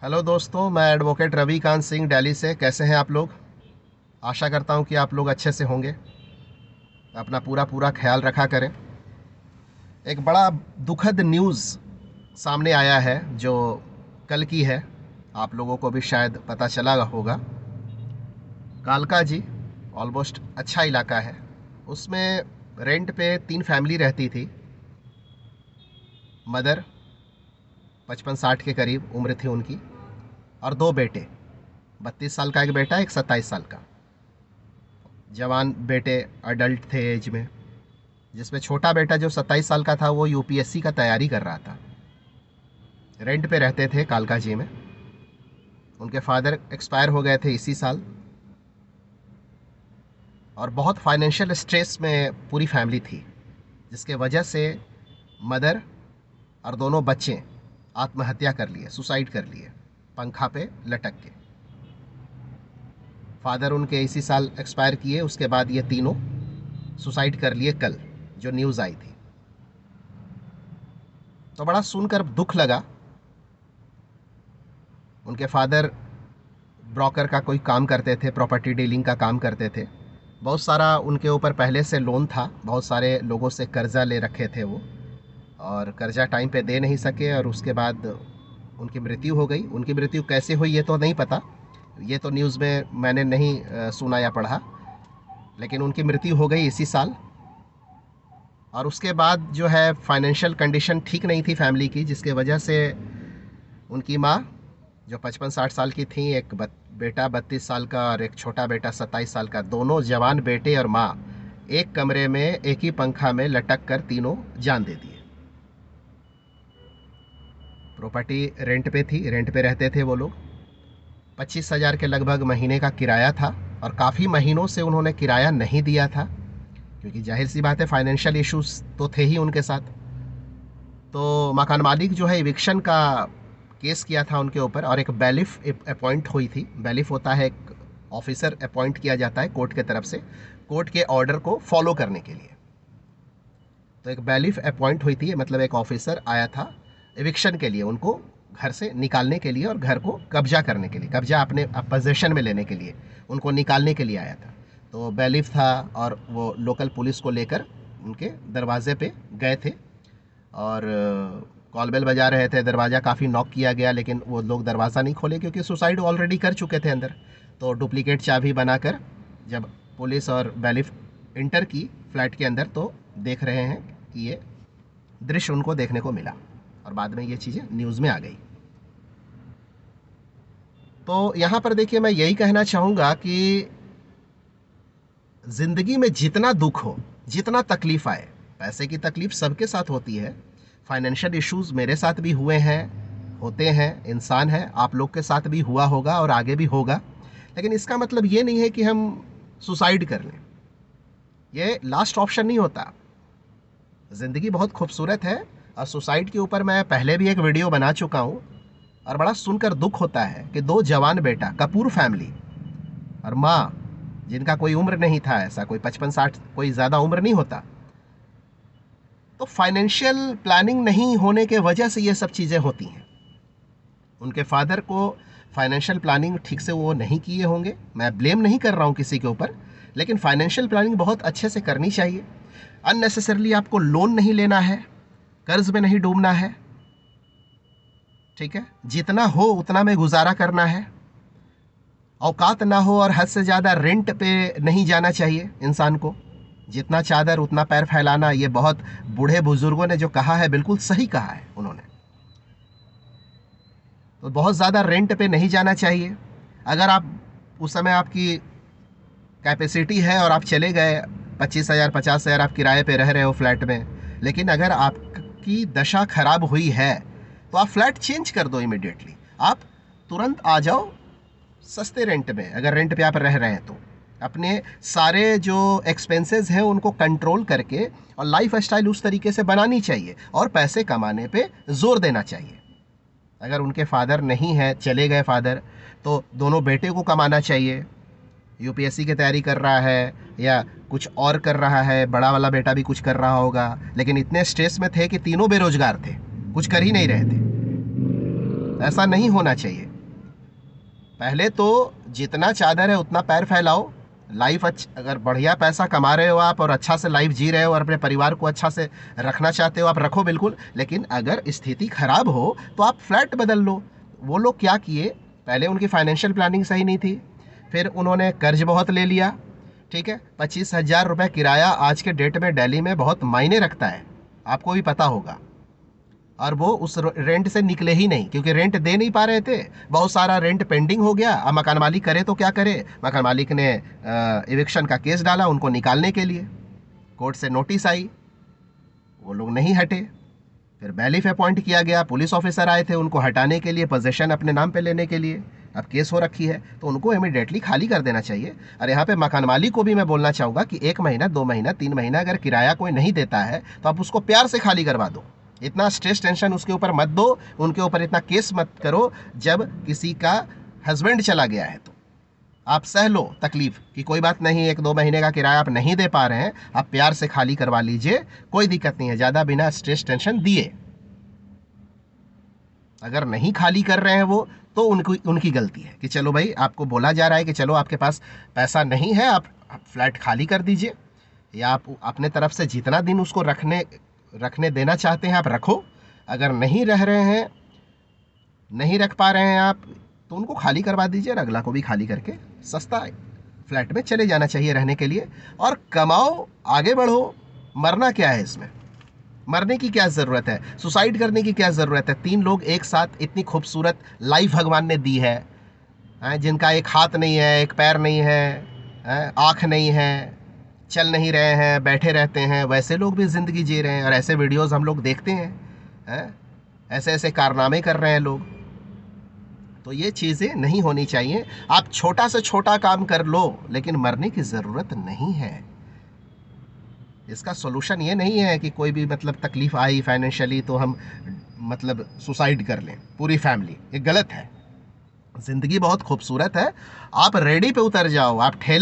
Hello दोस्तों, मैं advocate Ravikant Singh Delhi से। कैसे हैं आप लोग? आशा करता हूं कि आप लोग अच्छे से होंगे। अपना पूरा पूरा ख्याल रखा करें। एक बड़ा दुखद न्यूज़ सामने आया है जो कल की है। आप लोगों को भी शायद पता चला होगा। कालका जी ऑलमोस्ट अच्छा इलाका है। उसमें रेंट पे 3 फैमिली रहती थी। मदर 55-60 के करीब उम्र थी उनकी, और 2 बेटे। 32 साल का एक बेटा, एक 27 साल का। जवान बेटे अडल्ट थे एज में। जिसमें छोटा बेटा जो 27 साल का था वो यूपीएससी का तैयारी कर रहा था। रेंट पे रहते थे कालका जी में। उनके फादर एक्सपायर हो गए थे इसी साल। और बहुत फाइनेंशियल स्ट्रेस में पूरी फैमिली थी, जिसके वजह से मदर और दोनों बच्चे आत्महत्या कर लिए, सुसाइड कर लिए, पंखा पे लटक के। फादर उनके इसी साल एक्सपायर किए, उसके बाद ये तीनों सुसाइड कर लिए कल जो न्यूज़ आई थी। तो बड़ा सुनकर दुख लगा। उनके फादर ब्रोकर का कोई काम करते थे, प्रॉपर्टी डीलिंग का काम करते थे। बहुत सारा उनके ऊपर पहले से लोन था, बहुत सारे लोगों से कर्जा ले रखे थे वो, और कर्जा टाइम पे दे नहीं सके और उसके बाद उनकी मृत्यु हो गई। उनकी मृत्यु कैसे हुई ये तो नहीं पता, ये तो न्यूज़ में मैंने नहीं सुना या पढ़ा, लेकिन उनकी मृत्यु हो गई इसी साल। और उसके बाद जो है फाइनेंशियल कंडीशन ठीक नहीं थी फैमिली की, जिसके वजह से उनकी माँ जो 55-60 साल की थी, एक बेटा 32 साल का और एक छोटा बेटा 27 साल का, दोनों जवान बेटे और माँ एक कमरे में एक ही पंखा में लटक कर तीनों जान दे दिए। प्रॉपर्टी रेंट पे थी, रेंट पे रहते थे वो लोग। 25,000 के लगभग महीने का किराया था, और काफ़ी महीनों से उन्होंने किराया नहीं दिया था, क्योंकि जाहिर सी बात है फाइनेंशियल इश्यूज तो थे ही उनके साथ। तो मकान मालिक जो है इविक्शन का केस किया था उनके ऊपर, और एक बैलिफ अपॉइंट हुई थी। बैलिफ होता है एक ऑफिसर अपॉइंट किया जाता है कोर्ट के तरफ से, कोर्ट के ऑर्डर को फॉलो करने के लिए। तो एक बैलिफ अपॉइंट हुई थी, मतलब एक ऑफिसर आया था इविक्शन के लिए, उनको घर से निकालने के लिए और घर को कब्जा करने के लिए, कब्जा अपने पोजेशन में लेने के लिए, उनको निकालने के लिए आया था। तो बैलिफ था और वो लोकल पुलिस को लेकर उनके दरवाजे पे गए थे, और कॉल बेल बजा रहे थे। दरवाज़ा काफ़ी नॉक किया गया, लेकिन वो लोग दरवाज़ा नहीं खोले, क्योंकि सुसाइड ऑलरेडी कर चुके थे अंदर। तो डुप्लीकेट चाबी बनाकर जब पुलिस और बैलिफ इंटर की फ्लैट के अंदर, तो देख रहे हैं कि ये दृश्य उनको देखने को मिला, और बाद में ये चीज़ें न्यूज़ में आ गई। तो यहाँ पर देखिए, मैं यही कहना चाहूँगा कि ज़िंदगी में जितना दुख हो, जितना तकलीफ़ आए, पैसे की तकलीफ़ सबके साथ होती है, फाइनेंशियल इश्यूज़ मेरे साथ भी हुए हैं, होते हैं, इंसान है, आप लोग के साथ भी हुआ होगा और आगे भी होगा। लेकिन इसका मतलब ये नहीं है कि हम सुसाइड कर लें। ये लास्ट ऑप्शन नहीं होता। ज़िंदगी बहुत खूबसूरत है, और सुसाइड के ऊपर मैं पहले भी एक वीडियो बना चुका हूँ। और बड़ा सुनकर दुख होता है कि 2 जवान बेटा, कपूर फैमिली, और माँ जिनका कोई उम्र नहीं था, ऐसा कोई 55-60, कोई ज़्यादा उम्र नहीं होता। तो फाइनेंशियल प्लानिंग नहीं होने के वजह से ये सब चीज़ें होती हैं। उनके फादर को फाइनेंशियल प्लानिंग ठीक से वो नहीं किए होंगे, मैं ब्लेम नहीं कर रहा हूँ किसी के ऊपर, लेकिन फाइनेंशियल प्लानिंग बहुत अच्छे से करनी चाहिए। अननेसेसरली आपको लोन नहीं लेना है, कर्ज में नहीं डूबना है, ठीक है? जितना हो उतना में गुजारा करना है। औकात ना हो और हद से ज़्यादा रेंट पे नहीं जाना चाहिए इंसान को। जितना चादर उतना पैर फैलाना, ये बहुत बूढ़े बुजुर्गों ने जो कहा है बिल्कुल सही कहा है उन्होंने। तो बहुत ज़्यादा रेंट पे नहीं जाना चाहिए। अगर आप उस समय आपकी कैपेसिटी है और आप चले गए, 25,000 50,000 आप किराए पे रह रहे हो फ्लैट में, लेकिन अगर आपकी दशा खराब हुई है तो आप फ्लैट चेंज कर दो इमिडिएटली। आप तुरंत आ जाओ सस्ते रेंट में। अगर रेंट पे आप रह रहे हैं तो अपने सारे जो एक्सपेंसेस हैं उनको कंट्रोल करके और लाइफ स्टाइल उस तरीके से बनानी चाहिए, और पैसे कमाने पे जोर देना चाहिए। अगर उनके फादर नहीं है, चले गए फादर, तो दोनों बेटे को कमाना चाहिए। यूपीएससी की तैयारी कर रहा है या कुछ और कर रहा है, बड़ा वाला बेटा भी कुछ कर रहा होगा, लेकिन इतने स्ट्रेस में थे कि तीनों बेरोजगार थे, कुछ कर ही नहीं रहे थे। ऐसा नहीं होना चाहिए। पहले तो जितना चादर है उतना पैर फैलाओ। लाइफ अगर बढ़िया पैसा कमा रहे हो आप और अच्छा से लाइफ जी रहे हो और अपने परिवार को अच्छा से रखना चाहते हो, आप रखो बिल्कुल। लेकिन अगर स्थिति खराब हो तो आप फ्लैट बदल लो। वो लोग क्या किए, पहले उनकी फाइनेंशियल प्लानिंग सही नहीं थी, फिर उन्होंने कर्ज बहुत ले लिया, ठीक है। 25,000 रुपये किराया आज के डेट में दिल्ली में बहुत मायने रखता है, आपको भी पता होगा। और वो उस रेंट से निकले ही नहीं, क्योंकि रेंट दे नहीं पा रहे थे, बहुत सारा रेंट पेंडिंग हो गया। अब मकान मालिक करे तो क्या करे, मकान मालिक ने इविक्शन का केस डाला उनको निकालने के लिए, कोर्ट से नोटिस आई, वो लोग नहीं हटे। फिर बैलिफ अपॉइंट किया गया, पुलिस ऑफिसर आए थे उनको हटाने के लिए, पोजेशन अपने नाम पे लेने के लिए। अब केस हो रखी है तो उनको इमीडिएटली खाली कर देना चाहिए। और यहाँ पे मकान मालिक को भी मैं बोलना चाहूँगा कि 1 महीना 2 महीना 3 महीना अगर किराया कोई नहीं देता है तो आप उसको प्यार से खाली करवा दो। इतना स्ट्रेस टेंशन उसके ऊपर मत दो, उनके ऊपर इतना केस मत करो। जब किसी का हस्बैंड चला गया है तो आप सह लो तकलीफ कि कोई बात नहीं, 1-2 महीने का किराया आप नहीं दे पा रहे हैं, आप प्यार से खाली करवा लीजिए, कोई दिक्कत नहीं है, ज़्यादा बिना स्ट्रेस टेंशन दिए। अगर नहीं खाली कर रहे हैं वो तो उनकी गलती है कि चलो भाई, आपको बोला जा रहा है कि चलो आपके पास पैसा नहीं है, आप फ्लैट खाली कर दीजिए, या आप अपने तरफ से जितना दिन उसको रखने देना चाहते हैं आप रखो। अगर नहीं रह रहे हैं, नहीं रख पा रहे हैं आप, तो उनको खाली करवा दीजिए और अगला को भी खाली करके सस्ता फ्लैट में चले जाना चाहिए रहने के लिए। और कमाओ, आगे बढ़ो, मरना क्या है इसमें, मरने की क्या ज़रूरत है, सुसाइड करने की क्या ज़रूरत है। 3 लोग एक साथ इतनी खूबसूरत लाइफ भगवान ने दी है, जिनका एक हाथ नहीं है, एक पैर नहीं है, आँख नहीं है, चल नहीं रहे हैं, बैठे रहते हैं, वैसे लोग भी ज़िंदगी जी रहे हैं। और ऐसे वीडियोस हम लोग देखते हैं, ऐसे ऐसे कारनामे कर रहे हैं लोग। तो ये चीज़ें नहीं होनी चाहिए। आप छोटा से छोटा काम कर लो, लेकिन मरने की ज़रूरत नहीं है। इसका सॉल्यूशन ये नहीं है कि कोई भी मतलब तकलीफ़ आई फाइनेंशियली तो हम मतलब सुसाइड कर लें पूरी फैमिली, ये गलत है। ज़िंदगी बहुत खूबसूरत है, आप रेडी पे उतर जाओ, आप ठेले